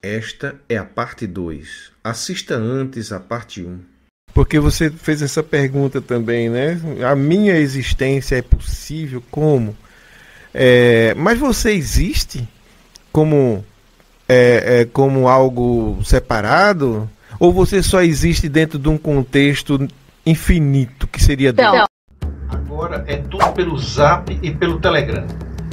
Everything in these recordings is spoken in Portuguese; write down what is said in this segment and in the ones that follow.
Esta é a parte 2. Assista antes a parte 1. Porque você fez essa pergunta também, né? A minha existência é possível? Como? Mas você existe como, como algo separado? Ou você só existe dentro de um contexto infinito, que seria Deus? Agora é tudo pelo Zap e pelo Telegram.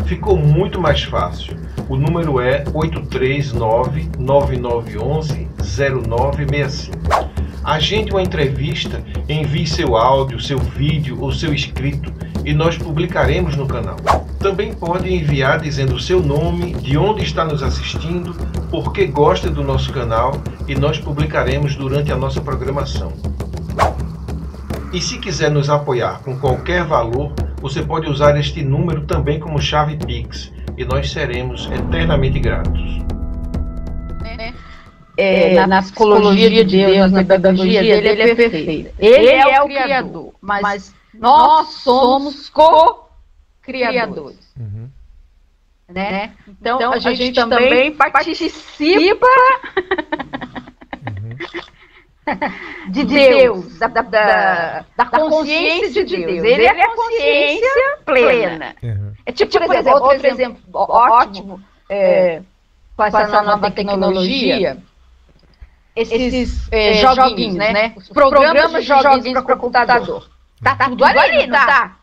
Ficou muito mais fácil. O número é 839-9911-0965. Agende uma entrevista, envie seu áudio, seu vídeo ou seu escrito e nós publicaremos no canal. Também pode enviar dizendo o seu nome, de onde está nos assistindo, por que gosta do nosso canal e nós publicaremos durante a nossa programação. E se quiser nos apoiar com qualquer valor, você pode usar este número também como chave Pix e nós seremos eternamente gratos. Na psicologia de Deus, na pedagogia dele, ele é perfeito. Ele é o Criador, mas nós somos co-criadores. Uhum. Né? Então, a gente também participa de Deus, da consciência de Deus. Ele é a consciência plena. Uhum. É tipo, por exemplo, outro exemplo ótimo, com essa nova tecnologia, esses joguinhos, né? Os programas de joguinhos para computador. Tá tudo ali, não tá?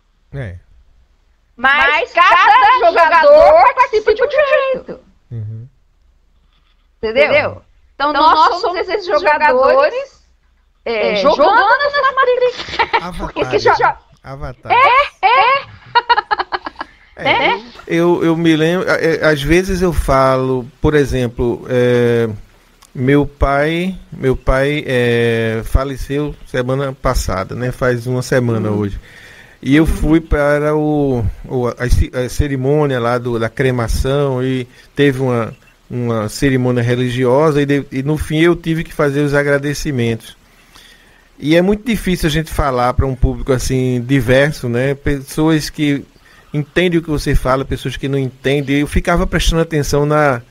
Mas cada jogador participa de um jeito. Uhum. Entendeu? Então nós somos esses jogadores jogando nessa Matrix. Avatar. Eu me lembro, às vezes eu falo, por exemplo, meu pai faleceu semana passada, né? Faz uma semana hoje. E eu fui para a cerimônia lá da cremação e teve uma cerimônia religiosa e no fim eu tive que fazer os agradecimentos. E é muito difícil a gente falar para um público assim diverso, né? Pessoas que entendem o que você fala, pessoas que não entendem. Eu ficava prestando atenção na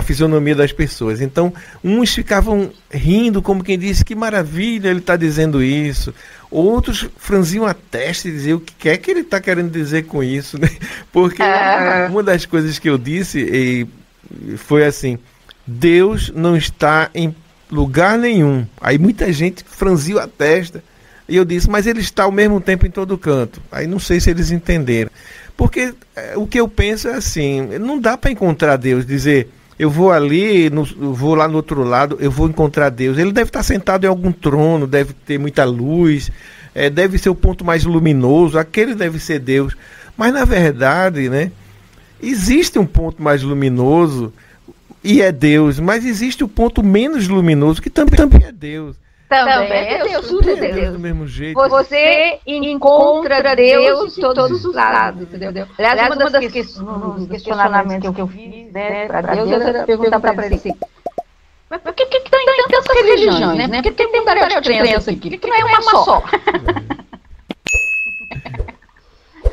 fisionomia das pessoas. Então, uns ficavam rindo, como quem disse, que maravilha, ele está dizendo isso. Outros franziam a testa e diziam o que é que ele está querendo dizer com isso, né? Porque uma das coisas que eu disse foi assim: Deus não está em lugar nenhum. Aí muita gente franziu a testa e eu disse, mas ele está ao mesmo tempo em todo canto. Aí não sei se eles entenderam. Porque o que eu penso é assim, não dá para encontrar Deus, dizer, eu vou ali, vou lá no outro lado, eu vou encontrar Deus. Ele deve estar sentado em algum trono, deve ter muita luz, deve ser o ponto mais luminoso, aquele deve ser Deus. Mas na verdade, né, existe um ponto mais luminoso e é Deus, mas existe o ponto menos luminoso que também é Deus. Também é Deus, tudo é Deus. Do mesmo jeito. Você encontra Deus em todos os lados, entendeu? Aliás, uma das questionamentos que eu fiz, né, para Deus era perguntar para ele assim, mas por que tem tantas religiões, né? Por que tem um tarefa de crença aqui? Por que não é uma só?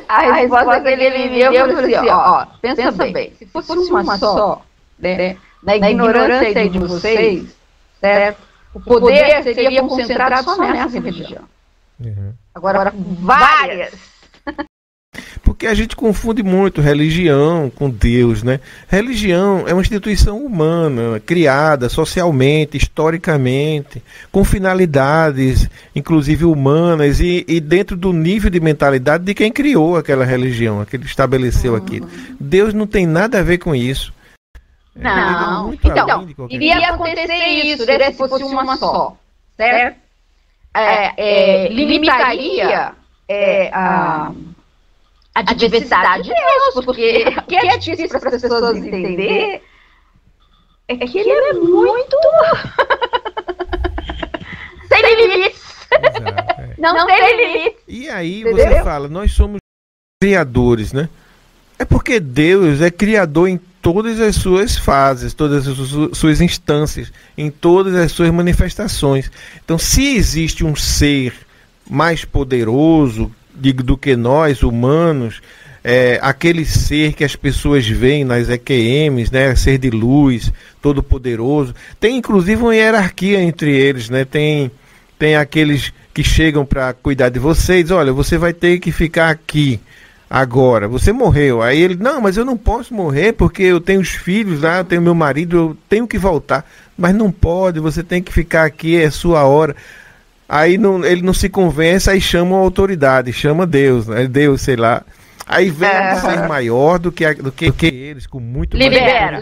A resposta que ele me deu foi assim, ó, pensa bem, se fosse uma só, né, na ignorância de vocês, certo? O poder seria concentrado só nessa religião. Uhum. Agora, várias. Porque a gente confunde muito religião com Deus, né? Religião é uma instituição humana, criada socialmente, historicamente, com finalidades, inclusive humanas, e dentro do nível de mentalidade de quem criou aquela religião, que estabeleceu aquilo. Deus não tem nada a ver com isso. Não, então, iria acontecer isso, né, se fosse uma só, certo? Limitaria a diversidade de Deus, porque o que é difícil para as pessoas entender é que ele é muito sem limites. Exato, Não tem limites. E aí você fala, nós somos criadores, né? É porque Deus é criador em todas as suas fases, todas as suas instâncias, em todas as suas manifestações. Então, se existe um ser mais poderoso do que nós, humanos, aquele ser que as pessoas veem nas EQMs, né? Ser de luz, todo-poderoso. Tem inclusive uma hierarquia entre eles, né? Tem aqueles que chegam para cuidar de vocês. Olha, você vai ter que ficar aqui agora. Você morreu. Aí ele, não, mas eu não posso morrer porque eu tenho os filhos lá, eu tenho meu marido, eu tenho que voltar. Mas não pode, você tem que ficar aqui, é sua hora. Aí ele não se convence, aí chama a autoridade, chama Deus, né? Deus, sei lá. Aí vem um ser maior do que eles, com muito mais libera.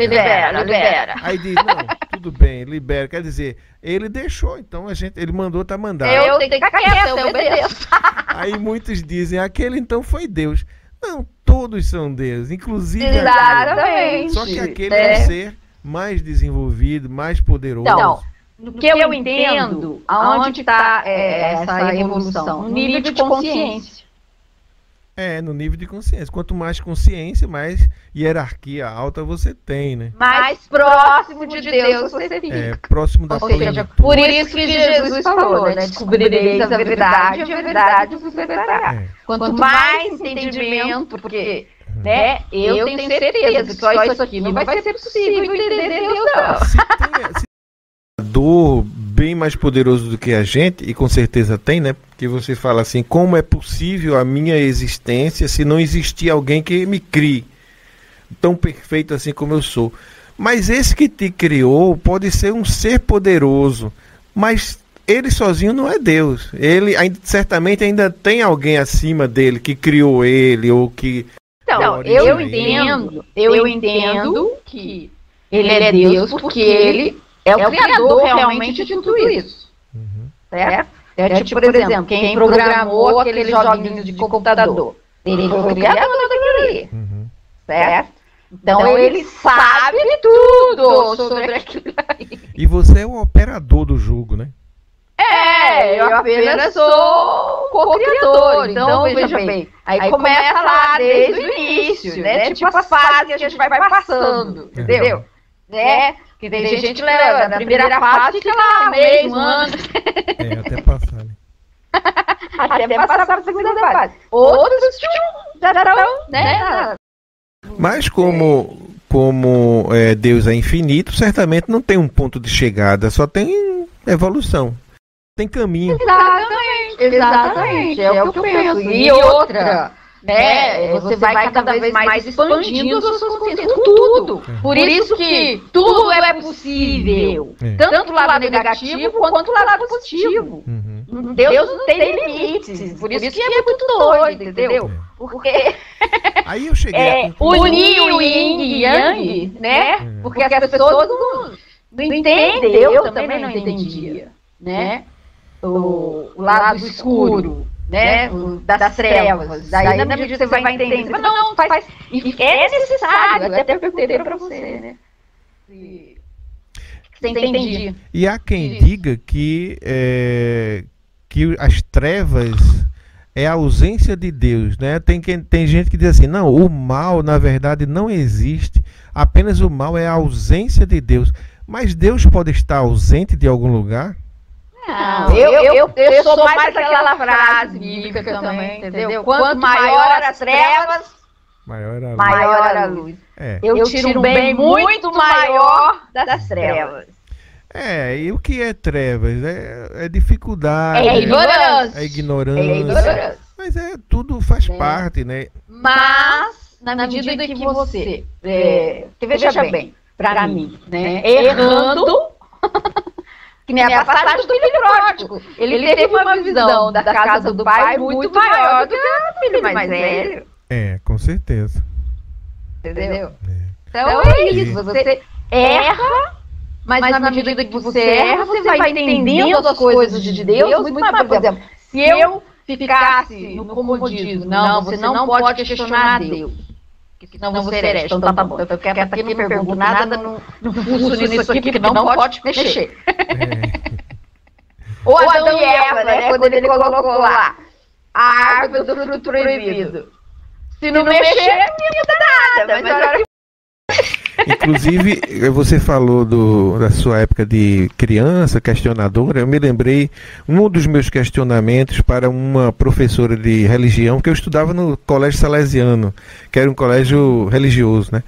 Aí diz, não, tudo bem, libera. Quer dizer, ele deixou, então ele mandou, tá mandado. Eu tenho que ficar quieto, eu obedeço. Aí muitos dizem, aquele então foi Deus. Não, todos são Deus, inclusive Exatamente. Só que aquele é um ser mais desenvolvido, mais poderoso. Então, no que eu entendo, aonde está essa evolução? No nível de consciência. No nível de consciência. Quanto mais consciência, mais hierarquia alta você tem, né? Mais próximo de Deus você fica. Próximo da plenitude. Por isso que Jesus falou, né? Descobrireis a verdade vos libertará. Quanto mais entendimento, porque eu tenho certeza que só isso aqui não vai ser possível entender Deus, não. Se tem bem mais poderoso do que a gente, e com certeza tem, né? Porque você fala assim, como é possível a minha existência se não existir alguém que me crie tão perfeito assim como eu sou? Mas esse que te criou pode ser um ser poderoso, mas ele sozinho não é Deus. Ele certamente ainda tem alguém acima dele que criou ele, ou que... Então, eu entendo que ele é Deus porque ele é o criador realmente de tudo isso. Certo? Tipo, por exemplo, quem programou aqueles joguinhos de computador. Ele foi o criador daquilo ali. Certo? Então ele sabe tudo sobre aquilo ali. E você é o operador do jogo, né? Eu apenas sou co-criador. Então, veja bem. Aí começa lá desde o início, né? Tipo as fases que a gente vai passando, entendeu? Que tem gente que leva na primeira fase, fica lá mês, um ano. Até passar, né? Até passar para a segunda fase. Outros já estão, né? Mas como Deus é infinito, certamente não tem um ponto de chegada, só tem evolução. Tem caminho. Exatamente. É o que eu penso. E outra... você vai cada vez mais expandindo as suas consciências com tudo. Por isso que tudo é possível. Tanto o lado negativo quanto o lado positivo. Deus não tem limites. Por isso que é muito doido, entendeu? Porque aí eu cheguei unir o yin e yang, né? Porque as pessoas não entendem. Eu também não entendia, né? O lado escuro, né, das trevas. Daí na medida que você vai entendendo, mas não faz. É necessário, até porque eu perguntei para você, né? Você entendia. E há quem diga que as trevas é a ausência de Deus, né? Tem gente que diz assim, não, o mal na verdade não existe, apenas o mal é a ausência de Deus. Mas Deus pode estar ausente de algum lugar? Não, eu sou mais aquela frase bíblica também, entendeu? Quanto maior as trevas, maior a luz. Eu tiro um bem muito maior das trevas. E o que é trevas? É dificuldade. É ignorância. É ignorância. Mas tudo faz parte, né? Mas, na medida que você... veja bem, pra mim, né? Errando... Que nem a passagem do filho pródigo. Ele teve uma visão da casa do pai muito maior do que o filho mais velho. Com certeza. Entendeu? Então é isso. Você erra, mas na medida que você erra, você vai entendendo as coisas de Deus muito mais. Por exemplo, se eu ficasse no comodismo, não, você não pode questionar Deus. Senão você é herege. Então tá bom. Eu quero aqui, não pergunto nada, não fuço nisso aqui, porque não pode mexer. Ou Adão e Eva, né? Quando ele colocou lá a árvore do fruto proibido. Se não mexer, não ia mudar nada. Mas Inclusive, você falou da sua época de criança, questionadora. Eu me lembrei um dos meus questionamentos para uma professora de religião, que eu estudava no Colégio Salesiano, que era um colégio religioso, né?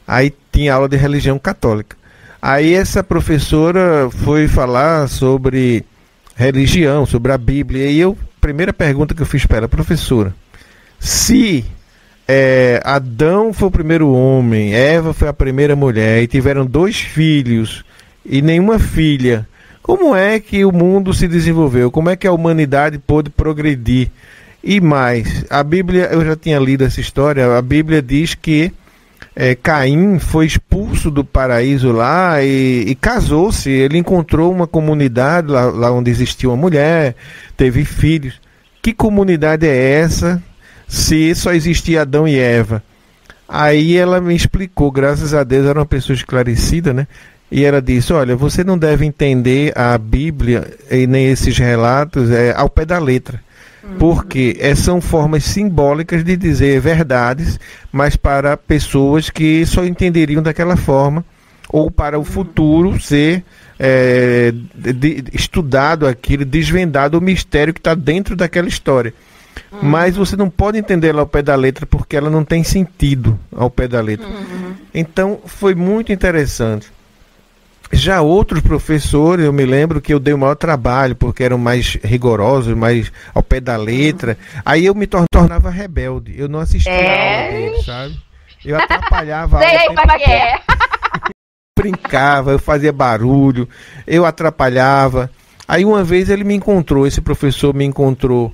Aí tinha aula de religião católica. Aí essa professora foi falar sobre religião, sobre a Bíblia. E a primeira pergunta que eu fiz para ela: professora, se Adão foi o primeiro homem, Eva foi a primeira mulher e tiveram 2 filhos e nenhuma filha, como é que o mundo se desenvolveu? Como é que a humanidade pôde progredir? E mais, a Bíblia, eu já tinha lido essa história, a Bíblia diz que Caim foi expulso do paraíso lá e casou-se. Ele encontrou uma comunidade lá onde existia uma mulher, teve filhos. Que comunidade é essa se só existia Adão e Eva? Aí ela me explicou, graças a Deus, era uma pessoa esclarecida, né? E ela disse: olha, você não deve entender a Bíblia e nem esses relatos ao pé da letra. Porque são formas simbólicas de dizer verdades, mas para pessoas que só entenderiam daquela forma, ou para o futuro ser estudado aquilo, desvendado o mistério que está dentro daquela história. Mas você não pode entender ela ao pé da letra, porque ela não tem sentido ao pé da letra. Então foi muito interessante. Já outros professores, eu me lembro que eu dei o maior trabalho, porque eram mais rigorosos, mais ao pé da letra. Aí eu me tornava rebelde. Eu não assistia a aula deles, sabe? Eu atrapalhava a aula. Brincava, eu fazia barulho, eu atrapalhava. Aí uma vez esse professor me encontrou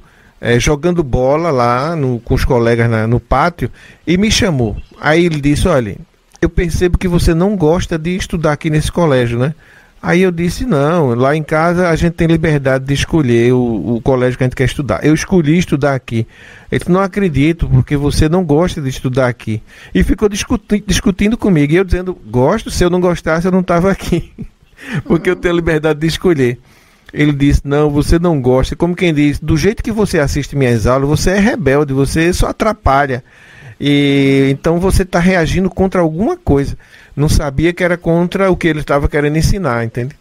jogando bola lá com os colegas no pátio e me chamou. Aí ele disse: olha, eu percebo que você não gosta de estudar aqui nesse colégio, né? Aí eu disse: não, lá em casa a gente tem liberdade de escolher o colégio que a gente quer estudar. Eu escolhi estudar aqui. Ele disse: não acredito, porque você não gosta de estudar aqui. E ficou discutindo comigo. E eu dizendo: gosto, se eu não gostasse eu não estava aqui. Porque eu tenho a liberdade de escolher. Ele disse: não, você não gosta. Como quem diz, do jeito que você assiste minhas aulas, você é rebelde, você só atrapalha. E então você está reagindo contra alguma coisa. Não sabia que era contra o que ele estava querendo ensinar, entende?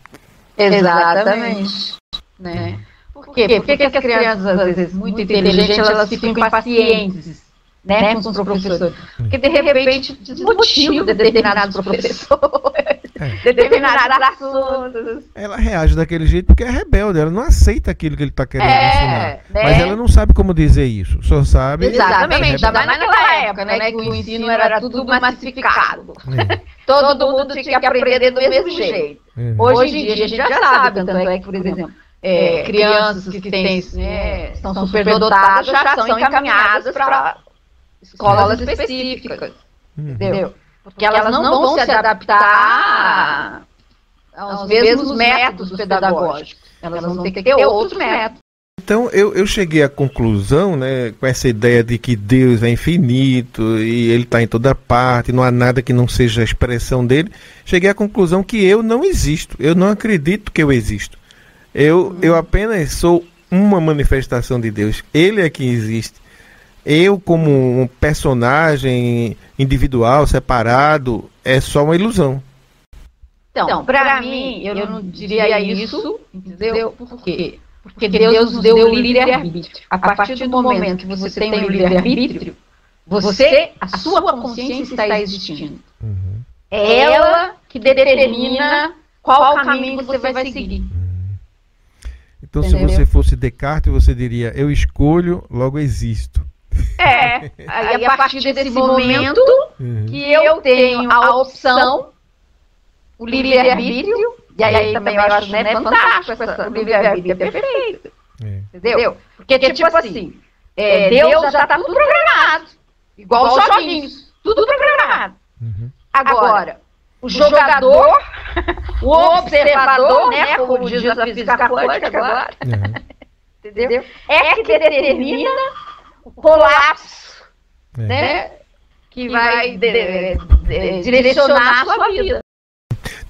Exatamente. Né? Por quê? Por que as crianças, às vezes, muito inteligentes, elas ficam impacientes, né, com os professores? Porque, de repente, desmotivam determinados professores, determinados assuntos. Ela reage daquele jeito porque é rebelde, ela não aceita aquilo que ele está querendo ensinar. Né? Mas ela não sabe como dizer isso, só sabe... Exatamente, ainda mais naquela época, né, que o ensino era tudo massificado. Todo mundo tinha que aprender do mesmo jeito. Hoje em dia a gente já sabe, tanto é que, por exemplo, crianças que estão superdotadas já são encaminhadas para escolas específicas, entendeu? Porque elas não vão se adaptar aos mesmos métodos pedagógicos. Elas vão ter que ter outros métodos. Então eu cheguei à conclusão, né, com essa ideia de que Deus é infinito e Ele está em toda parte, não há nada que não seja a expressão dele. Cheguei à conclusão que eu não existo, eu não acredito que eu existo. Eu apenas sou uma manifestação de Deus, Ele é quem existe. Eu, como um personagem individual, separado, é só uma ilusão. Então, para mim, eu não diria isso, entendeu? Por quê? Porque Deus nos deu o livre-arbítrio. A partir do momento que você tem o livre-arbítrio, a sua consciência está existindo. É ela que determina qual caminho você vai seguir. Então, entendeu? Se você fosse Descartes, você diria: eu escolho, logo existo. Aí a partir desse momento que eu tenho a opção, o livre-arbítrio, e aí também eu acho, né, fantástico, o livre-arbítrio é perfeito, entendeu? Porque tipo assim, Deus já está tudo programado, igual os joguinhos, tudo programado. Agora, o jogador, o observador, né, como diz a física quântica agora, entendeu? É que determina o colapso, né, que vai direcionar a sua vida.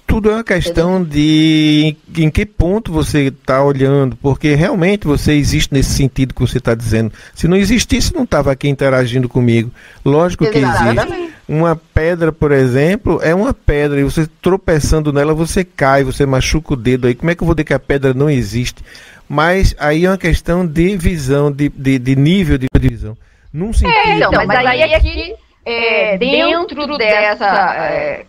Tudo é uma questão de em que ponto você está olhando, porque realmente você existe nesse sentido que você está dizendo. Se não existisse, não estava aqui interagindo comigo. Lógico que existe. Uma pedra, por exemplo, é uma pedra, e você tropeçando nela, você cai, você machuca o dedo aí. Como é que eu vou dizer que a pedra não existe? Mas aí é uma questão de visão, de nível de visão. Num sentido... Então, mas aí é que dentro dessa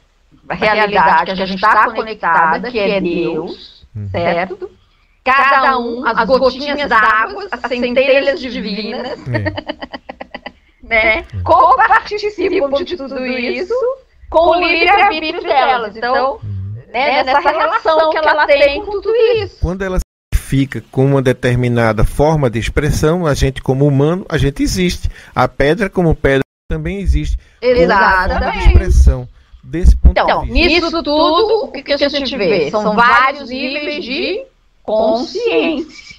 realidade que a gente está conectada, que é Deus, certo? Cada um, as gotinhas d'água, as centelhas divinas, né, co-participam de tudo isso com o livre-arbítrio delas. Então, nessa relação que ela tem com tudo isso. Quando ela fica com uma determinada forma de expressão, a gente como humano, a gente existe. A pedra como pedra também existe. Exatamente. Forma de expressão. Desse ponto de vista. Nisso tudo, o que a gente vê? São vários níveis de consciência.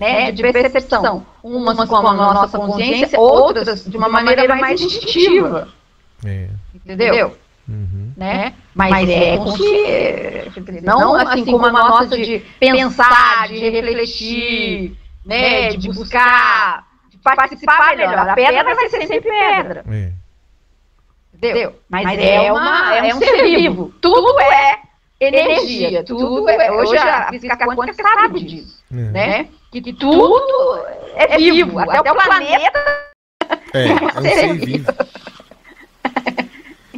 Né, de percepção. Umas com a nossa consciência, outras de uma maneira mais instintiva. Entendeu? Né? Mas é consciência. Não assim como a nossa de pensar, de refletir, né, de buscar, de participar melhor. A pedra vai ser sempre pedra. Entendeu? Mas é um ser vivo. Tudo é energia. Tudo é. Hoje a física quântica sabe disso. Né? Que tudo é vivo. Até o planeta é um ser vivo.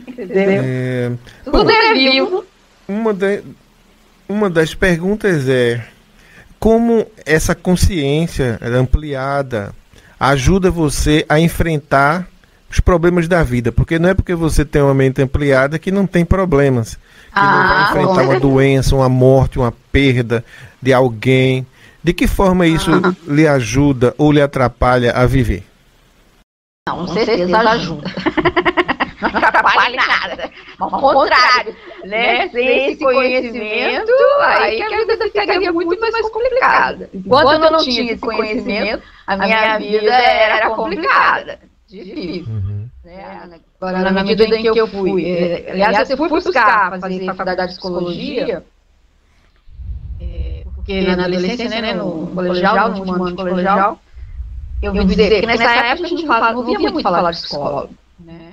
Entendeu? Tudo é vivo. Uma das perguntas é: como essa consciência ampliada ajuda você a enfrentar os problemas da vida? Porque não é porque você tem uma mente ampliada que não tem problemas. Que não vai enfrentar uma doença, uma morte, uma perda de alguém. De que forma isso lhe ajuda ou lhe atrapalha a viver? Não, com certeza ajuda. Não atrapalha nada. Ao contrário, né? Sem esse conhecimento, aí que a vida ficaria muito mais complicada. Enquanto eu não tinha esse conhecimento, a minha vida era complicada, difícil. Agora, na medida em que eu fui... aliás, eu fui buscar fazer faculdade de psicologia, porque na adolescência, né, no colegial, no último ano de colegial, eu ouvi dizer que nessa época a gente não ouvia muito falar de psicólogo, né?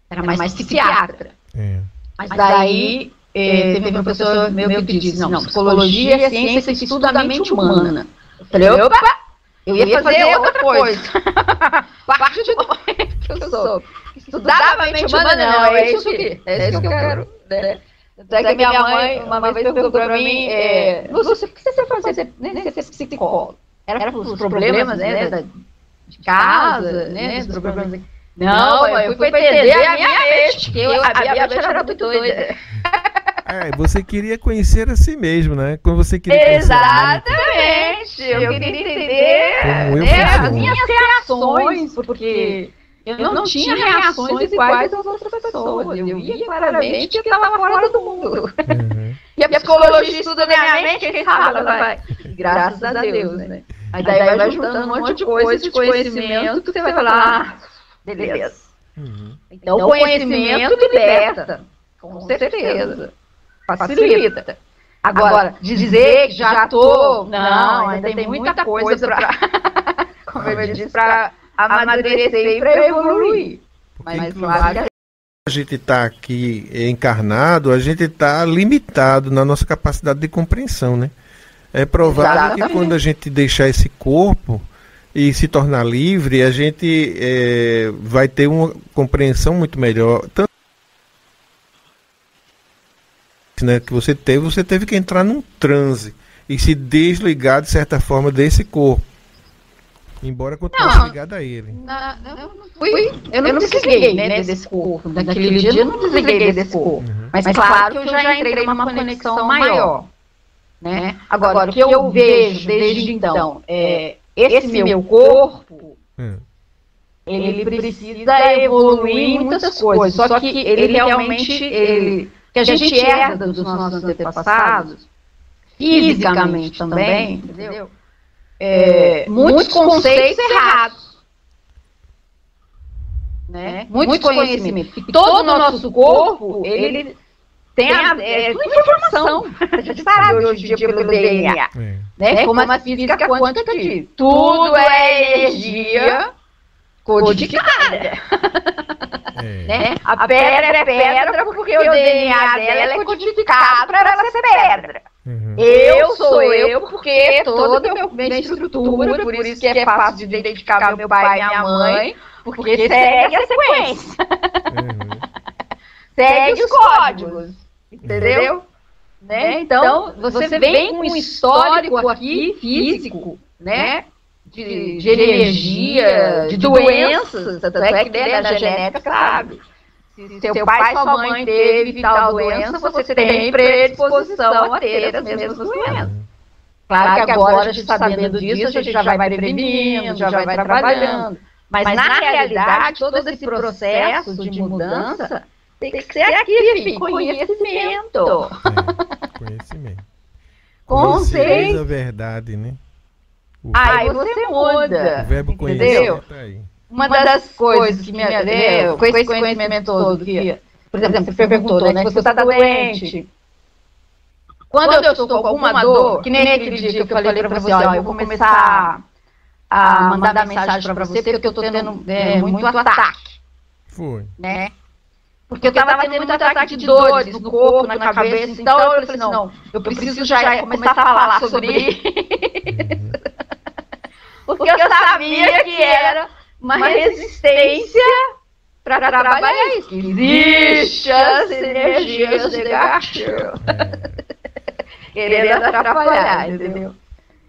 Era mais psiquiatra. Mas daí teve um professor meu que disse, não, psicologia é ciência que estuda a mente humana. Eu falei, opa, eu ia fazer outra coisa. Parte do que eu sou. Estudar a mente humana, não, é isso aqui. É isso que eu quero, né? Até que minha mãe uma vez perguntou pra mim, Lúcia, por que você foi fazer, né, você fez psicólogo? Era os problemas, né, de casa, né, os problemas... Não, eu fui entender a minha mente, porque a minha mente era muito doida. Você queria conhecer a si mesmo, né? Quando você queria Exatamente, eu queria entender, né, as minhas reações, porque eu não tinha reações iguais às outras pessoas. Eu via claramente que eu estava fora do mundo. E a psicologia estuda minha mente, quem sabe ela vai. Graças a Deus, né? Aí daí vai juntando um monte de coisa, de conhecimento, que você vai falar, beleza. Então o conhecimento liberta, com certeza. Facilita. Agora, dizer que já estou... Não, ainda tem muita coisa para, como eu disse, para amadurecer e para evoluir. Mas claro que a gente está aqui encarnado, a gente está limitado na nossa capacidade de compreensão, né? É provável que quando a gente deixar esse corpo e se tornar livre, a gente vai ter uma compreensão muito melhor. Tanto, né, que você teve que entrar num transe e se desligar de certa forma desse corpo, embora continue ligado a ele. Eu não desliguei, né, desse corpo. Naquele dia eu não desliguei desse corpo. Mas claro que eu já entrei numa conexão maior. Né? Agora, o que eu vejo desde então, esse meu corpo, ele precisa evoluir em muitas coisas. Só que ele realmente... que a gente herda dos nossos antepassados, fisicamente também, entendeu? Muitos conceitos errados, né? Muitos conhecimentos. E todo o nosso corpo, ele tem tudo informação. A gente sabe hoje em dia pelo DNA, né? Como a física quântica diz. Tudo é energia codificada. Né? A pedra é pedra porque o DNA dela é codificado para ela ser pedra. Eu sou eu porque toda a minha estrutura, por isso que é fácil de identificar meu pai e minha mãe, porque segue a sequência. Segue os códigos, entendeu? Né? Então, você vem com um histórico aqui físico, né? De energia, de doenças, tanto é que dentro da genética, sabe? Se seu pai e sua mãe teve tal doença, você tem predisposição a ter as mesmas doenças. Claro que agora, a gente sabendo disso, a gente já vai prevenindo, já vai trabalhando. Mas na realidade, todo esse processo de mudança tem que ser aqui, filho, conhecimento. Conhecimento. Conceito. A verdade, né? Aí você muda. O verbo conhecer tá aí. Uma das coisas que me deu, com esse conhecimento todo, que, por exemplo, você perguntou, né, que você está doente. Quando eu estou com alguma dor, que nem aquele dia que eu falei para você, ó, eu vou começar a mandar mensagem para você, porque eu estou tendo muito ataque. Foi. Né? Porque eu estava tendo muito ataque de dores no corpo, na cabeça, então eu falei assim, não, eu preciso já começar a falar sobre isso. Porque eu sabia que era uma resistência para trabalhar isso. Existe as energias negativas. Querendo atrapalhar, entendeu?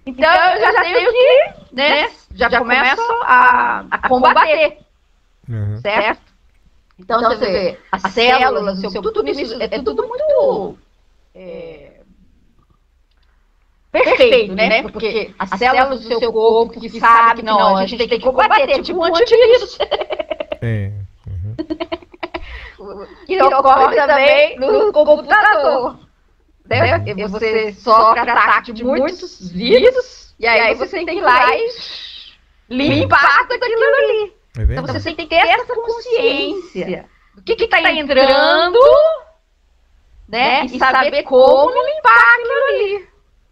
Então eu já tenho que, né, já começo a combater, certo? Então você vê, as células, tudo isso é tudo muito perfeito, né? Porque as células do seu corpo que sabe que não, a gente tem que combater, tipo um antivírus. Que ocorre também no computador. Né? Você sofre ataque de muitos vírus, e aí você tem que ir lá e limpar tudo aquilo ali. Então você tem que ter essa consciência do que está entrando, né? E saber como limpar aquilo ali.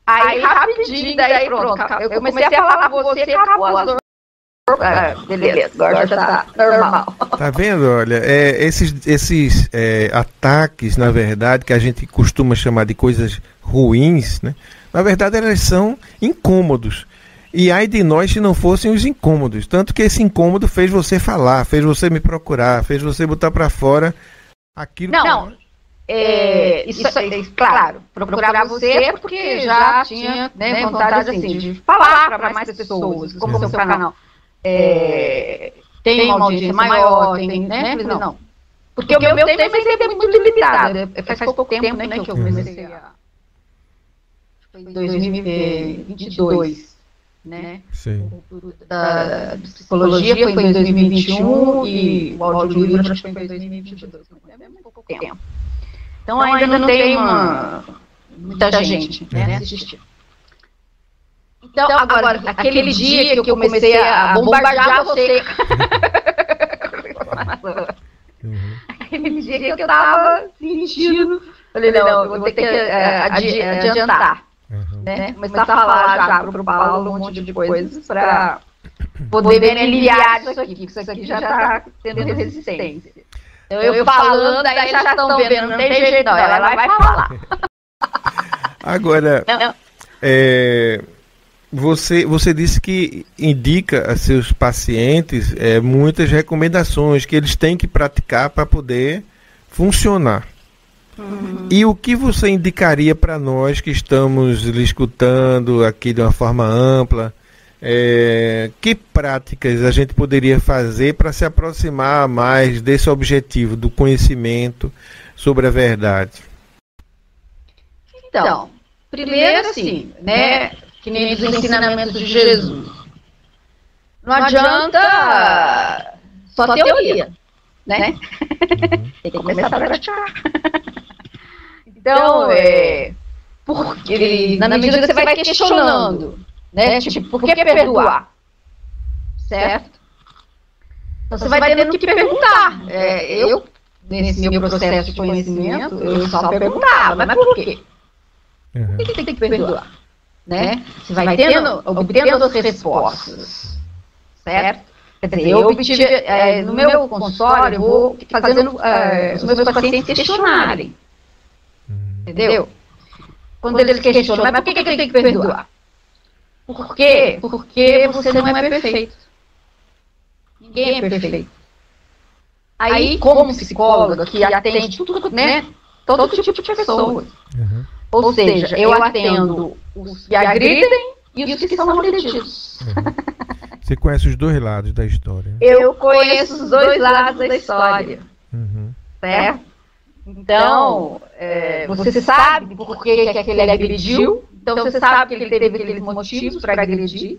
Aí rapidinho, daí pronto, eu comecei a falar com você, acabou as dores. Beleza, agora já tá normal. Tá vendo? Olha, esses ataques, na verdade, que a gente costuma chamar de coisas ruins, né? Na verdade, elas são incômodos. E ai de nós se não fossem os incômodos. Tanto que esse incômodo fez você falar, fez você me procurar, fez você botar pra fora aquilo que... Isso, claro, procurar você porque já tinha, né, vontade assim, de falar para mais pessoas, como o seu canal tem uma audiência maior, tem, né? Não. Porque o meu tempo é sempre muito limitado. Faz pouco tempo, né, que eu comecei foi em 2022, né? Sim. Da psicologia foi em 2021 e o audiolivro acho que foi em 2022. É muito pouco tempo. Então ainda não tem muita gente, né, assistindo. Então, agora, aquele dia que eu comecei a bombardear você. Aquele dia que eu estava sentindo. Falei, não, eu vou ter que adiantar. Né? Começar a falar já para o Paulo um monte de coisas para poder me aliviar disso aqui, porque isso aqui já está tendo resistência. Eu falando, aí já estão vendo, não tem jeito não, ela vai falar. Agora, você disse que indica a seus pacientes muitas recomendações que eles têm que praticar para poder funcionar. E o que você indicaria para nós que estamos lhe escutando aqui de uma forma ampla? Que práticas a gente poderia fazer para se aproximar mais desse objetivo do conhecimento sobre a verdade? Então, primeiro assim, né, que nem os ensinamentos de Jesus. Não adianta só teoria, né? Tem que começar a praticar. Então, porque na medida que você vai questionando, né? Tipo, por que perdoar? Certo? Então você vai tendo que perguntar. Eu, nesse meu processo de conhecimento, eu só perguntava, mas por quê? Por que tem que perdoar? Né? Você vai obtendo as respostas. Certo? Quer dizer, eu obtive, no meu consultório, eu vou fazendo os meus pacientes questionarem. Entendeu? Quando eles questionam, mas por que eu tenho que perdoar? Por quê? Porque você não é perfeito. Ninguém é perfeito. Aí, como psicóloga, que atende tudo, né? Todo tipo de pessoas. Uhum. Ou seja, eu atendo os que agridem e os que são agredidos. Uhum. Você conhece os dois lados da história? Eu conheço os dois lados da história. Uhum. Certo? Então, você sabe por que aquele agrediu. Então, você sabe que ele teve aqueles motivos para agredir.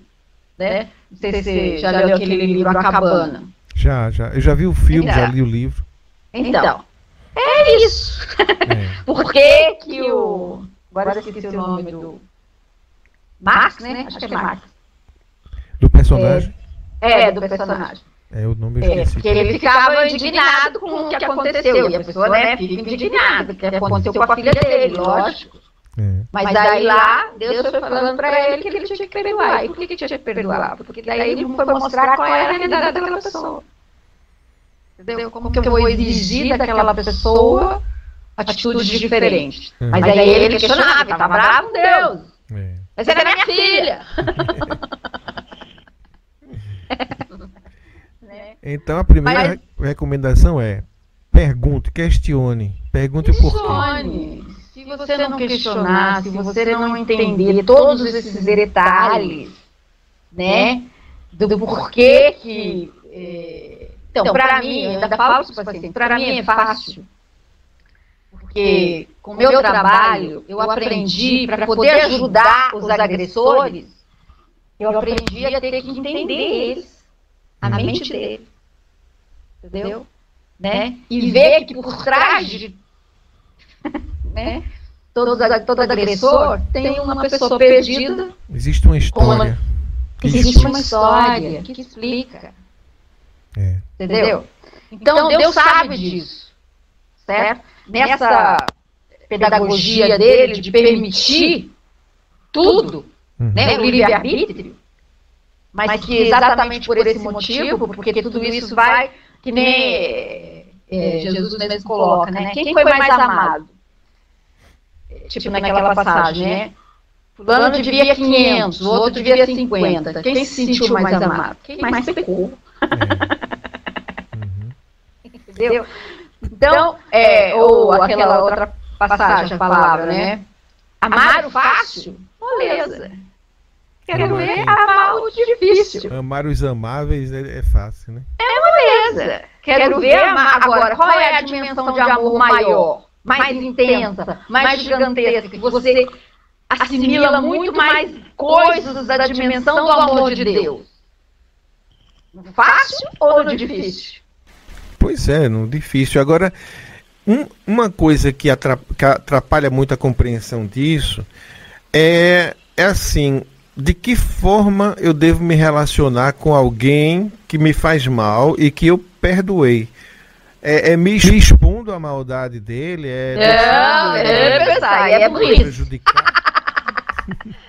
Né? Não sei se você já leu aquele livro A Cabana. Já. Eu já vi o filme, já li o livro. Então, é isso. Por que que o... Agora eu esqueci o nome do... Max, né? Acho que é Max. Do personagem? Do personagem. O nome eu esqueci. Porque ele ficava indignado com o que aconteceu. E a pessoa, né, fica indignada. O que aconteceu com a filha dele, lógico. Mas daí lá, Deus foi falando para ele que ele tinha que perdoar. E por que tinha que perdoar? Porque daí ele foi mostrar qual era a realidade daquela pessoa. Entendeu? Como que eu vou exigir daquela pessoa atitudes diferentes? Mas aí ele questionava, tá bravo com Deus. Mas ela é minha filha. Então a primeira recomendação é: pergunte, questione. Pergunte o porquê. Se você não questionar, se você não entender todos esses detalhes, né, do porquê que... Então, para mim, eu ainda falo para os pacientes, para mim é fácil. Porque com o meu trabalho, eu aprendi, para poder ajudar os agressores, eu aprendi a ter que entender eles, a mente deles. Entendeu? Né? E ver que por trás de... né, todo agressor tem uma pessoa perdida. Existe uma história. Existe uma história que explica. Entendeu? Então Deus sabe disso. Certo? Nessa pedagogia dele de permitir tudo, né, o livre-arbítrio, mas que exatamente por esse motivo, porque tudo isso vai, que nem Jesus mesmo coloca, né? Quem foi mais amado? Tipo naquela passagem, né? Fulano devia 500, o outro devia 50. Quem se sentiu mais amado? Quem mais pecou? Entendeu? Então, ou aquela outra passagem falava, né? Amar o fácil? Moleza. Quero ver amar o difícil. Amar os amáveis é fácil, né? É moleza. Quero ver amar. Agora, qual é a dimensão de amor maior? Mais intensa, mais gigantesca, que você assimila muito mais coisas da dimensão do amor de Deus. No fácil ou no difícil? Pois é, no difícil. Agora, uma coisa que atrapalha muito a compreensão disso é assim, de que forma eu devo me relacionar com alguém que me faz mal e que eu perdoei. Me expondo à maldade dele? Aí é burrice. Prejudicar?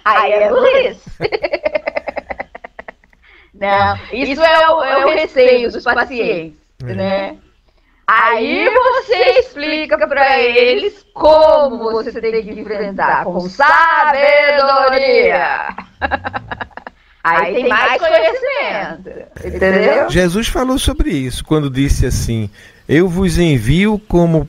Aí é burrice. Não, isso é o receio dos pacientes, né? Aí você explica para eles como você tem que enfrentar com sabedoria. Aí tem mais conhecimento, entendeu? Jesus falou sobre isso quando disse assim: eu vos envio como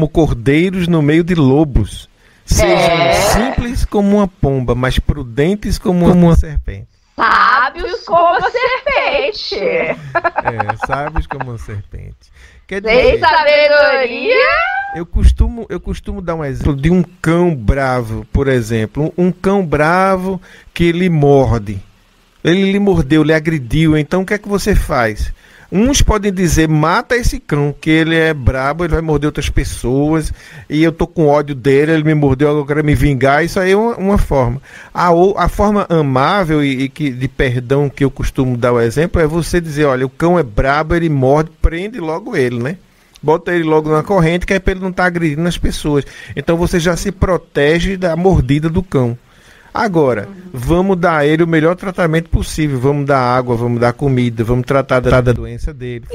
cordeiros no meio de lobos. Sejam simples como uma pomba, mas prudentes como uma serpente. Sábios como a serpente. Sábios como uma serpente. Quer Sem dizer, sabedoria. Eu costumo dar um exemplo de um cão bravo, por exemplo. Um cão bravo que lhe morde. Ele lhe mordeu, lhe agrediu. Então o que é que você faz? Uns podem dizer: mata esse cão, que ele é brabo, ele vai morder outras pessoas, e eu tô com ódio dele, ele me mordeu, agora eu quero me vingar. Isso aí é uma forma. A forma amável e de perdão que eu costumo dar o exemplo é você dizer: olha, o cão é brabo, ele morde, prende logo ele, né? Bota ele logo na corrente, que é para ele não estar agredindo as pessoas. Então você já se protege da mordida do cão. Agora, vamos dar a ele o melhor tratamento possível. Vamos dar água, vamos dar comida, vamos tratar da doença dele.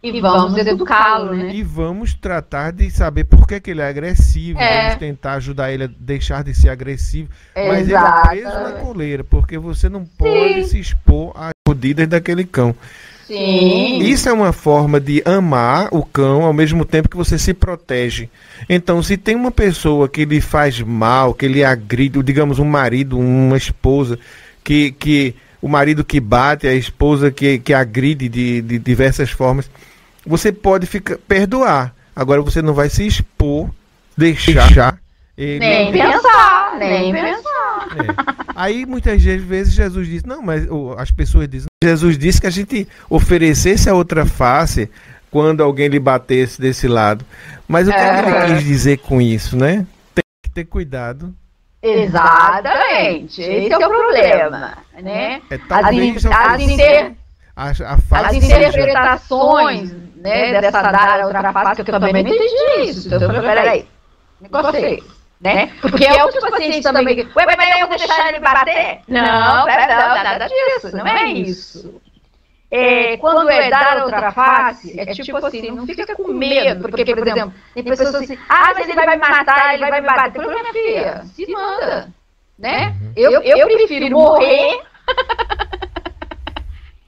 E vamos educá-lo, né? E vamos tratar de saber por que ele é agressivo. Vamos tentar ajudar ele a deixar de ser agressivo. Mas ele é preso na coleira, porque você não pode se expor às mordidas daquele cão. Sim. Isso é uma forma de amar o cão ao mesmo tempo que você se protege. Então, se tem uma pessoa que lhe faz mal, que lhe agride, digamos um marido, uma esposa, que o marido que bate, a esposa que agride de diversas formas, você pode perdoar. Agora você não vai se expor, deixar ele... Nem pensar. Aí muitas vezes Jesus diz, não, mas as pessoas dizem, Jesus disse que a gente oferecesse a outra face quando alguém lhe batesse desse lado. Mas o que ele quis dizer com isso, né? Tem que ter cuidado. Exatamente, esse é o problema, né? As interpretações, né, dessa dar a outra face, que eu também não entendi isso. Então eu falei, peraí, negociei, né? Porque é outros pacientes também, ué, mas eu vou deixar ele bater? Não, nada disso, não é isso. Quando é dar a outra face, é tipo assim, não fica com medo, porque, por exemplo, tem pessoas assim, mas ele vai me matar, ele vai me bater. Eu falei, minha filha, se manda, né? Eu prefiro morrer,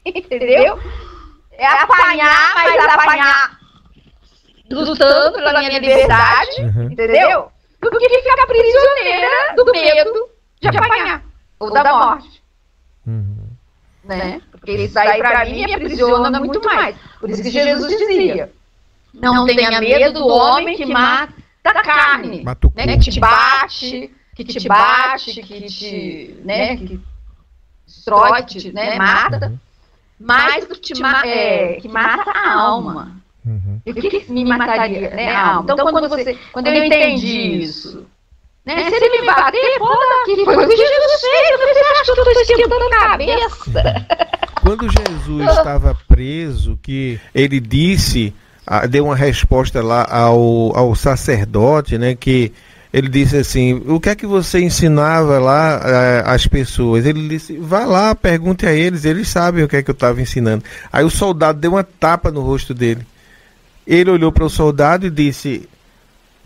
entendeu? É apanhar, mas apanhar lutando pela minha liberdade, entendeu? Do que ficar prisioneira do medo de apanhar ou da morte. Né? Porque isso aí pra mim me aprisiona muito mais. Por isso que Jesus dizia, não tenha medo do homem que mata a carne, né? Que te bate, que destrói, né? Mata, mas que mata a alma. E o que me mataria, né? A alma. Então quando eu entendi isso, né? Se ele me bater, pode dar aqui. Foi o que Jesus fez. Você acha que eu estou esquentando a cabeça? Quando Jesus estava preso, que ele disse, deu uma resposta lá ao sacerdote, né? Que ele disse assim, o que é que você ensinava lá às pessoas? Ele disse, vá lá, pergunte a eles sabem o que é que eu estava ensinando. Aí o soldado deu uma tapa no rosto dele. Ele olhou para o soldado e disse,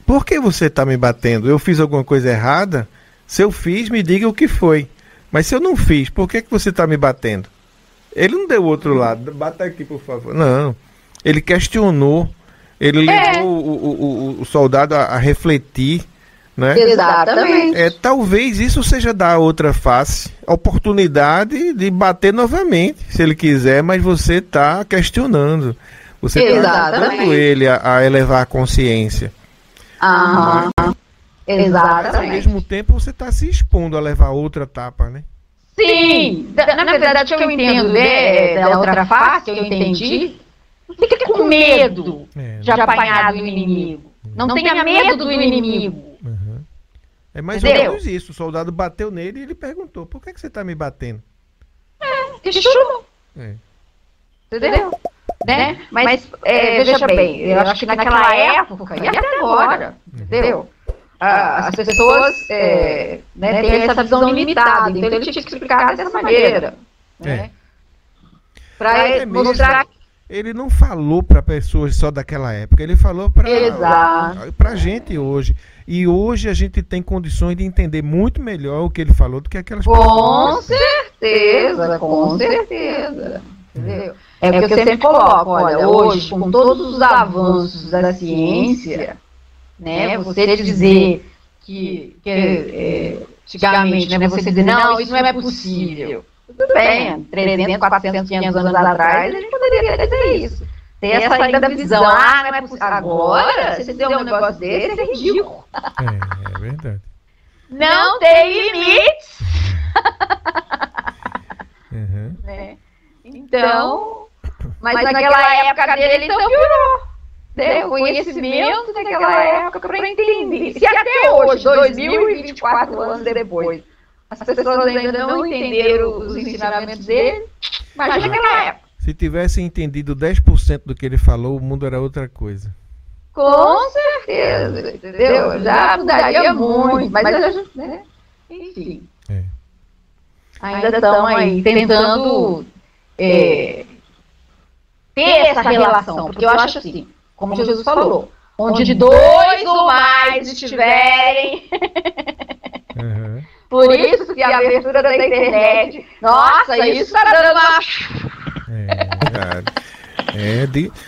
por que você está me batendo? Eu fiz alguma coisa errada? Se eu fiz, me diga o que foi. Mas se eu não fiz, por que você está me batendo? Ele não deu o outro lado. Bata aqui, por favor. Não. Ele questionou. Ele levou o soldado a refletir. Né? Exatamente. Talvez isso seja dar outra face. A oportunidade de bater novamente, se ele quiser, mas você está questionando. Você está ajudando ele a elevar a consciência. Exatamente. Ao mesmo tempo, você está se expondo a levar outra etapa, né? Sim. Na verdade, o que eu entendo da outra face, que eu entendi, não fica com medo de apanhar do inimigo. Não tenha medo do inimigo. É mais ou menos isso. O soldado bateu nele e ele perguntou, por que você está me batendo? Questionou. Entendeu? Né? Mas veja bem, eu acho que naquela época e até agora, entendeu? As pessoas têm essa visão limitada, então ele tinha que explicar dessa maneira. Né? Para mostrar. Ele não falou para pessoas só daquela época, ele falou para a gente hoje. E hoje a gente tem condições de entender muito melhor o que ele falou do que aquelas pessoas. Com certeza. Entendeu? É o que eu sempre coloco, olha, hoje, com todos os avanços da ciência, né, você dizer que antigamente, né, você dizer, não, isso não é possível. Tudo bem, 300, 400, 500 anos atrás, a gente poderia dizer isso. Ter essa ainda visão, não é possível. Agora, se você der um negócio desse, é ridículo. É verdade. Não tem limites. Né? Então, mas naquela época dele, então piorou. Deu conhecimento naquela época para entender. Se até hoje, 2024 anos depois, as pessoas ainda não entenderam os ensinamentos dele, imagina naquela época. Se tivesse entendido 10% do que ele falou, o mundo era outra coisa. Com certeza, entendeu? Já mudaria muito, mas a gente, né? Enfim. Ainda estão aí tentando ter essa relação, porque eu acho assim, como Jesus falou, onde 2 ou mais estiverem. Por isso que a abertura da internet, nossa, isso está dando uma...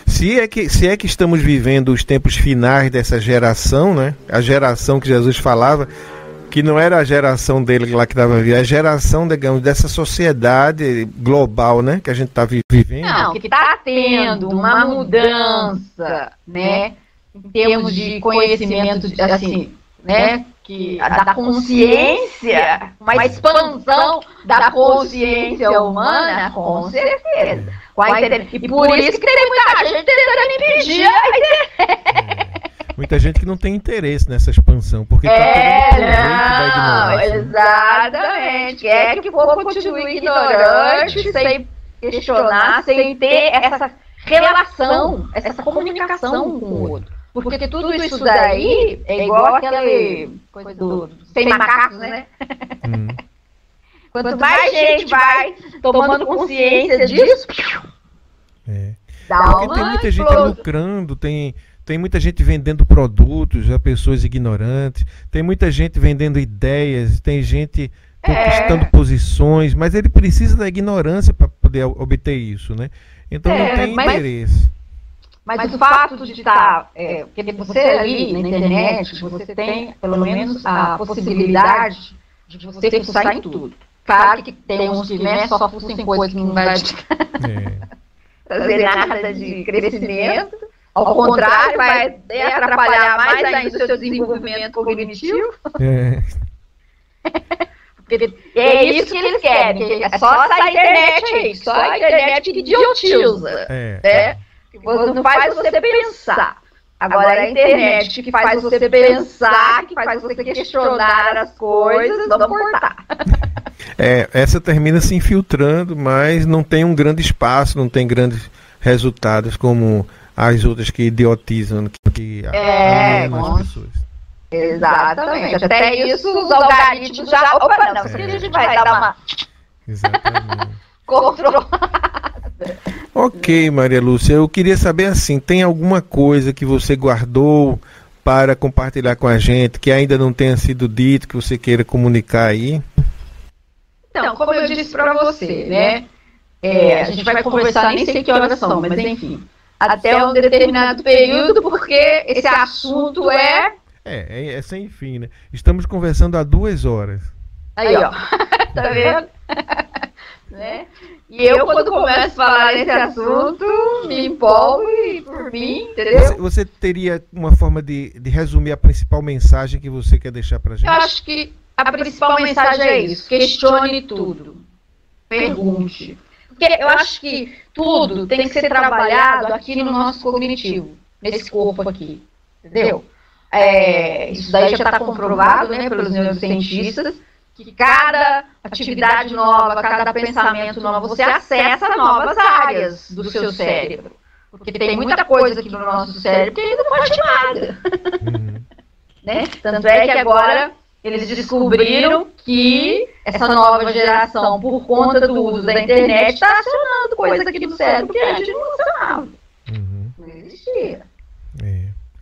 Se é que estamos vivendo os tempos finais dessa geração, né? A geração que Jesus falava, que não era a geração dele lá que estava vivendo, a geração, digamos, dessa sociedade global, né? Que a gente está vivendo. Não, que está tendo uma mudança, né? Em termos de conhecimento, assim, né? Que da consciência, uma expansão da consciência humana, com certeza. E por isso que tem muita gente tentando impedir a internet. Muita gente que não tem interesse nessa expansão, porque está querendo da ignorância. Exatamente. Quer que o povo continue ignorante, sem questionar, sem ter essa relação, essa comunicação com o outro. Porque tudo isso daí é igual aquela coisa do sem macacos, né? Quanto mais gente vai tomando consciência disso, dá porque tem muita gente lucrando, tem muita gente vendendo produtos a pessoas ignorantes, tem muita gente vendendo ideias, tem gente conquistando posições, mas ele precisa da ignorância para poder obter isso, né? Então não tem interesse. Mas o fato de estar, porque você ali na internet, você tem pelo menos a possibilidade de você fuçar em tudo. Claro que tem uns que só fuçam em coisas que não vai trazer nada de crescimento. Ao contrário, vai atrapalhar mais ainda o seu desenvolvimento cognitivo. Porque é isso que eles querem. É só essa internet aí, só a internet que idiotiza. Não faz você pensar. Agora a internet que faz você pensar, que faz você questionar as coisas, vamos cortar. Essa termina se infiltrando, mas não tem um grande espaço, não tem grandes resultados como as outras que idiotizam, que as pessoas. Exatamente. Até isso os algoritmos já... Opa, não, a gente vai dar uma... Exatamente. Controlada. Ok, Maria Lúcia, eu queria saber assim, tem alguma coisa que você guardou para compartilhar com a gente, que ainda não tenha sido dito, que você queira comunicar aí? Então, como eu disse para você, né? A gente vai conversar, nem sei que horas são, mas enfim, até um determinado período, porque esse assunto é sem fim, né? Estamos conversando há 2 horas. Aí, ó, tá vendo? Né? E eu, quando começo a falar nesse assunto, me empolgo e por mim, entendeu? Você teria uma forma de resumir a principal mensagem que você quer deixar pra gente? Eu acho que a principal mensagem é isso: questione tudo, pergunte. Porque eu acho que tudo tem que ser trabalhado aqui no nosso cognitivo, nesse corpo aqui, entendeu? Isso daí já está comprovado, né, pelos neurocientistas, que cada atividade nova, cada pensamento novo, você acessa novas áreas do seu cérebro. Porque tem muita coisa aqui no nosso cérebro que ainda não pode nada. Né? Tanto é que agora eles descobriram que essa nova geração, por conta do uso da internet, está acionando coisas aqui no cérebro que antes não funcionava. Não existia.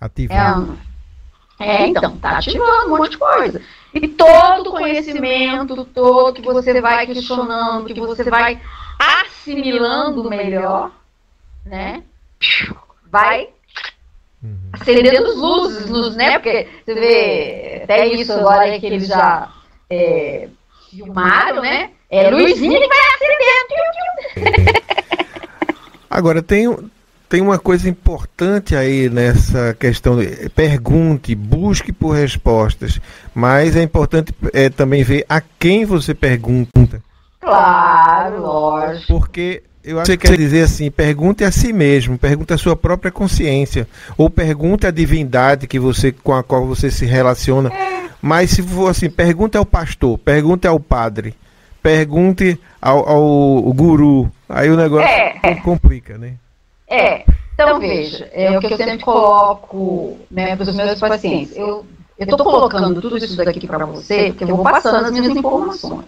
Ativando. Então, tá ativando um monte de coisa. E todo conhecimento, todo que você vai questionando, que você vai assimilando melhor, né? Vai acendendo as luzes, né? Porque você vê, até isso agora que eles já filmaram, né? É luzinha que vai acendendo. Agora, tem uma coisa importante aí nessa questão, pergunte, busque por respostas, mas é importante também ver a quem você pergunta. Claro, lógico. Porque eu acho que você quer dizer assim, pergunte a si mesmo, pergunte a sua própria consciência, ou pergunte a divindade com a qual você se relaciona, mas se for assim, pergunte ao pastor, pergunte ao padre, pergunte ao guru, aí o negócio complica, né? Então, veja, é o que eu sempre coloco, né, para os meus pacientes. Eu estou colocando tudo isso daqui para você, porque eu vou passando as minhas informações.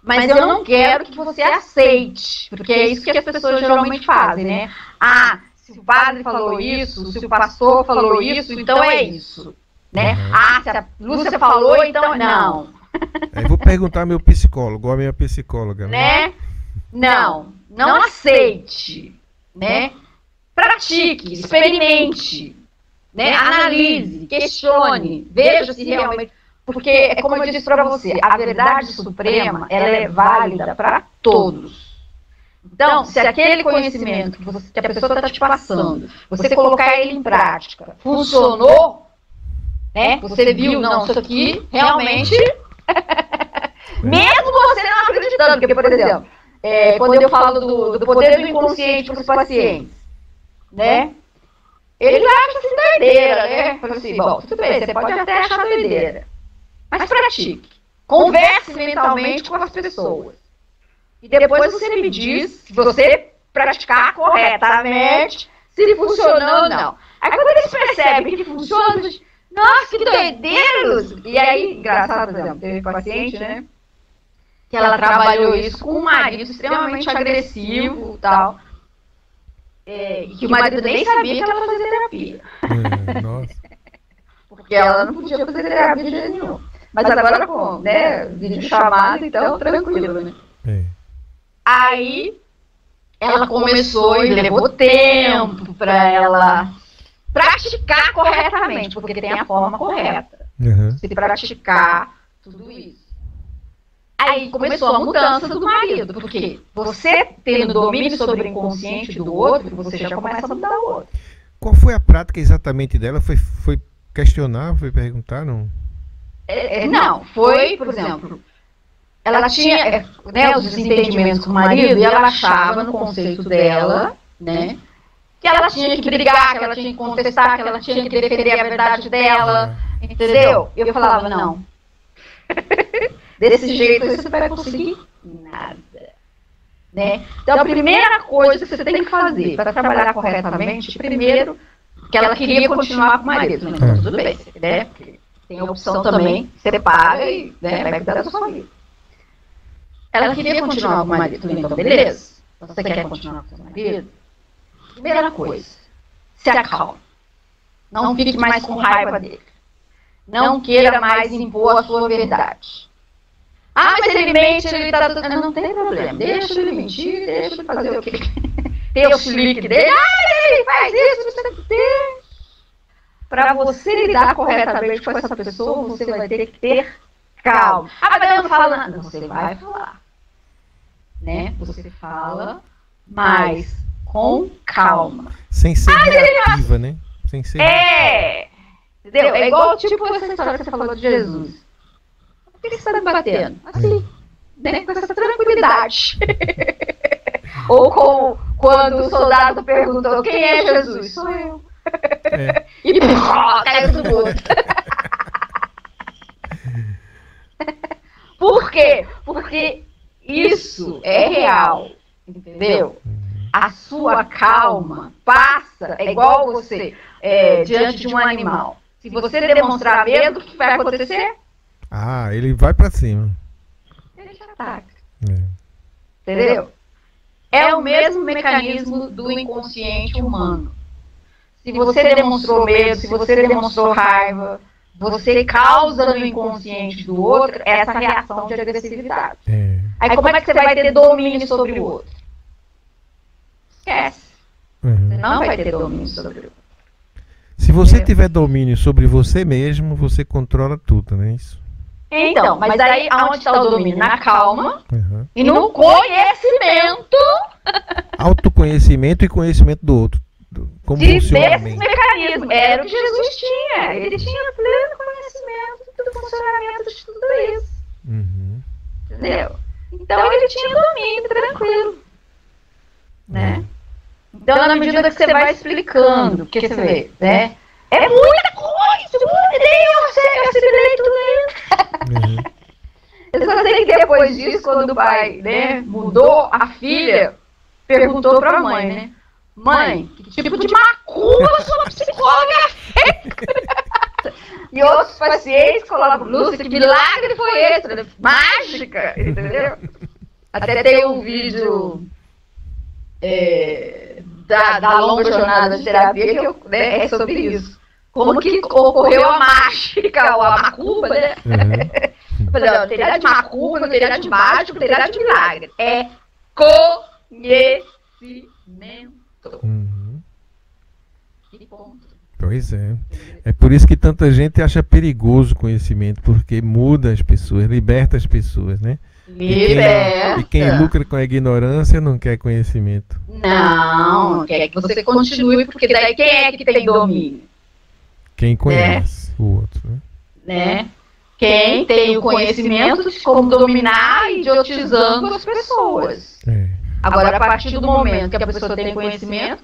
Mas eu não quero que você aceite, porque é isso que as pessoas geralmente fazem, né? Ah, se o padre falou isso, se o pastor falou isso, então é isso. Né? Ah, se a Lúcia falou, então não. Eu vou perguntar ao meu psicólogo, ou a minha psicóloga. Né? Não aceite, né? Pratique, experimente, né? Analise, questione, veja se realmente... Porque, é como eu disse para você, a verdade suprema, ela é válida para todos. Então, se aquele conhecimento que a pessoa está te passando, você colocar ele em prática, funcionou, né? Você viu, não, isso aqui realmente... Mesmo você não acreditando, porque, por exemplo, quando eu falo do poder do inconsciente para os pacientes, né? Eles acham assim doideira, né? Fala assim, bom, tudo bem, você pode até achar doideira, mas pratique. Converse mentalmente com as pessoas. E depois você me diz se você praticar corretamente, se funcionou ou não. Aí quando eles percebem que funciona, eles dizem, nossa, que doideiros! E aí, engraçado, por exemplo, teve um paciente, né? Que ela trabalhou isso com um marido extremamente agressivo e tal. E que o marido nem sabia que ela fazia terapia. Nossa. Porque ela não podia fazer terapia de jeito nenhum. Mas agora com, né, vídeo chamado, então tranquilo, né? Aí ela começou e levou tempo para ela praticar corretamente, porque tem a forma correta. Se praticar tudo isso. Aí começou a mudança do marido, porque você tendo domínio sobre o inconsciente do outro, você já começa a mudar o outro. Qual foi a prática exatamente dela? Foi questionar, foi perguntar, não? Não, foi, por exemplo, ela tinha, né, os desentendimentos com o marido e ela achava no conceito dela, né, que ela tinha que brigar, que ela tinha que contestar, que ela tinha que defender a verdade dela, entendeu? Eu falava, não. Desse jeito você vai conseguir nada, né? Então a primeira coisa que você tem que fazer para trabalhar corretamente, primeiro, que ela queria continuar com o marido, né? Então, tudo bem, né? Tem a opção também, separa e, né, vai cuidar da sua vida. Ela queria continuar com o marido, então beleza. Você quer continuar com o seu marido? Primeira coisa, se acalme. Não fique mais com raiva dele. Não queira mais impor a sua verdade. Ah, mas ele mente, ele tá... Não tem problema, deixa ele mentir, deixa ele fazer o quê? Tem o chilique dele, ele faz isso, você tem... Para você lidar corretamente com essa pessoa, você vai ter que ter calma. Ah, mas eu não falo nada. Você vai falar. Né? Você fala, mas com calma. Sem ser reativa, né? Sem ser entendeu? É igual tipo essa história que você falou de Jesus. Por que você está me batendo? Assim, né? Com essa tranquilidade. Ou quando o soldado perguntou, quem é Jesus? Sou eu. E caiu tudo outro. Por quê? Porque isso é real, entendeu? A sua calma passa, é igual você diante de um animal. Se você demonstrar medo, o que vai acontecer? Ele vai pra cima. Ele te ataca. Entendeu? É o mesmo mecanismo do inconsciente humano. Se você demonstrou medo, se você demonstrou raiva, você causa no inconsciente do outro essa reação de agressividade. Aí como é que você vai ter domínio sobre o outro? Esquece. Você não vai ter domínio sobre o outro. Se você tiver domínio sobre você mesmo, você controla tudo, não é isso? Então, mas aí aonde está o domínio? Na calma e no conhecimento. Autoconhecimento e conhecimento do outro. Como desse mecanismo. Era o que Jesus tinha. Ele tinha pleno conhecimento do funcionamento de tudo isso. Entendeu? Então ele tinha domínio tranquilo. Né? Então, na medida que você vai explicando, porque você vê, né? É muita coisa, meu Deus, eu assimilei tudo isso. Eu só sei que depois disso, quando o pai, né, mudou, a filha perguntou para a mãe, né? Mãe, o tipo de macumba, eu sou uma psicóloga. E outros pacientes colocam, Lúcia, que milagre foi esse? Mágica, entendeu? Até tem um vídeo da longa jornada de terapia que é sobre isso. Como que ocorreu a mágica, ou a macumba, né? Não teria de macumba, não teria de mágico, não teria de milagre. É conhecimento. E ponto. Pois é. É por isso que tanta gente acha perigoso o conhecimento, porque muda as pessoas, liberta as pessoas, né? Liberta. E quem lucra com a ignorância não quer conhecimento. Não, quer que você continue, porque daí quem é que tem domínio? Quem conhece o outro, né? Quem tem o conhecimento de como dominar, idiotizando as pessoas. Agora, a partir do momento que a pessoa tem conhecimento,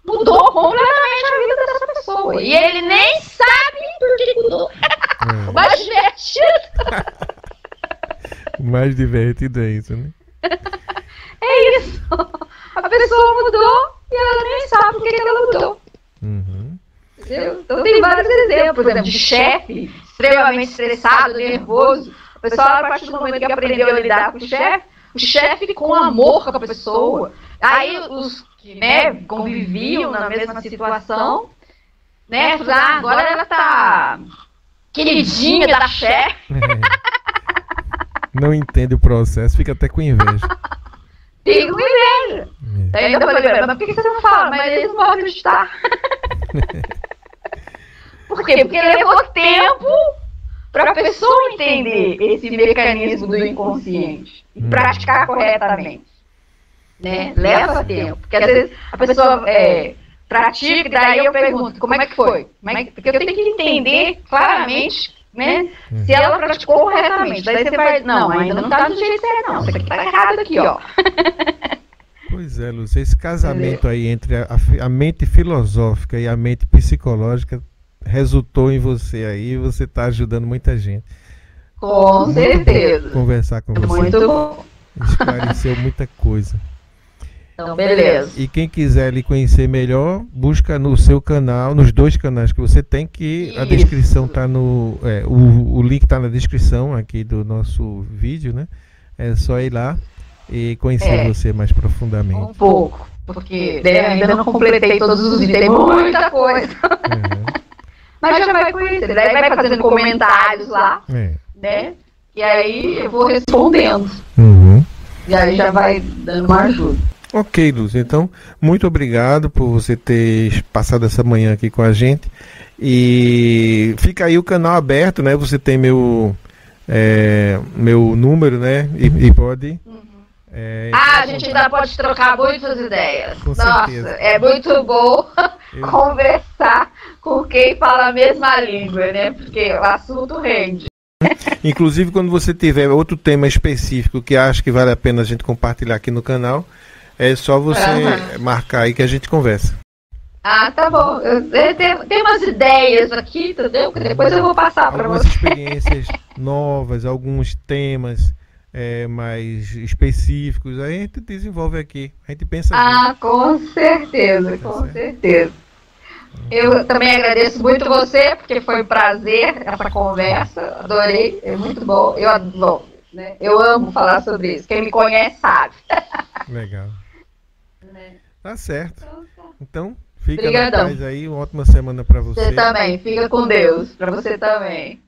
mudou completamente a vida dessa pessoa. E ele nem sabe por que mudou. O mais divertido. O mais divertido é isso, né? É isso. A pessoa mudou e ela nem sabe por que ela mudou. Entendeu? Então tem vários exemplos, por exemplo, de chefe extremamente estressado, nervoso. O pessoal, a partir do momento que aprendeu a lidar com o chefe com amor com a pessoa. Aí os que conviviam na mesma situação, né? Agora ela tá queridinha da chefe. Não entende o processo, fica até com inveja. Fica com inveja. Daí eu falei, mas por que você não fala? Mas eles não vão acreditar. Por quê? Porque levou tempo para a pessoa entender esse mecanismo do inconsciente e praticar corretamente. Né? Leva tempo. Porque às vezes a pessoa pratica, e daí eu pergunto, como é que foi? Porque eu tenho que entender claramente, né, se ela praticou corretamente. Daí você vai, não, ainda não está do jeito certo, não. Isso aqui está errado aqui, ó. Pois é, Lúcia, esse casamento aí entre a mente filosófica e a mente psicológica resultou em você aí, você está ajudando muita gente. Com certeza. Conversar com você. Muito bom. Esclareceu muita coisa. Então, beleza. E quem quiser lhe conhecer melhor, busca no seu canal, nos 2 canais que você tem, que a descrição está no... o link está na descrição aqui do nosso vídeo, né? É só ir lá e conhecer você mais profundamente. Um pouco, porque ainda não completei todos os vídeos, tem muita coisa. Mas já vai conhecer, daí vai fazendo comentários lá, né? E aí eu vou respondendo. E aí já vai dando uma ajuda. Ok, Lúcia, então, muito obrigado por você ter passado essa manhã aqui com a gente. E fica aí o canal aberto, né? Você tem meu número, né? E pode... a gente ainda pode trocar muitas ideias. Com Nossa, certeza. é muito bom conversar com quem fala a mesma língua, né? Porque o assunto rende. Inclusive, quando você tiver outro tema específico que acha que vale a pena a gente compartilhar aqui no canal, é só você marcar aí que a gente conversa. Tá bom. Tem umas ideias aqui, entendeu? Que depois eu vou passar para algumas você. Experiências novas, alguns temas mais específicos, aí a gente desenvolve aqui. A gente pensa junto. Com certeza, com certeza. Eu também agradeço muito você, porque foi um prazer essa conversa. Adorei, é muito bom. Eu amo falar sobre isso. Quem me conhece sabe. Legal. Tá certo. Então, fica Obrigadão. na paz aí. Uma ótima semana para você. Você também. Fica com Deus. Para você também.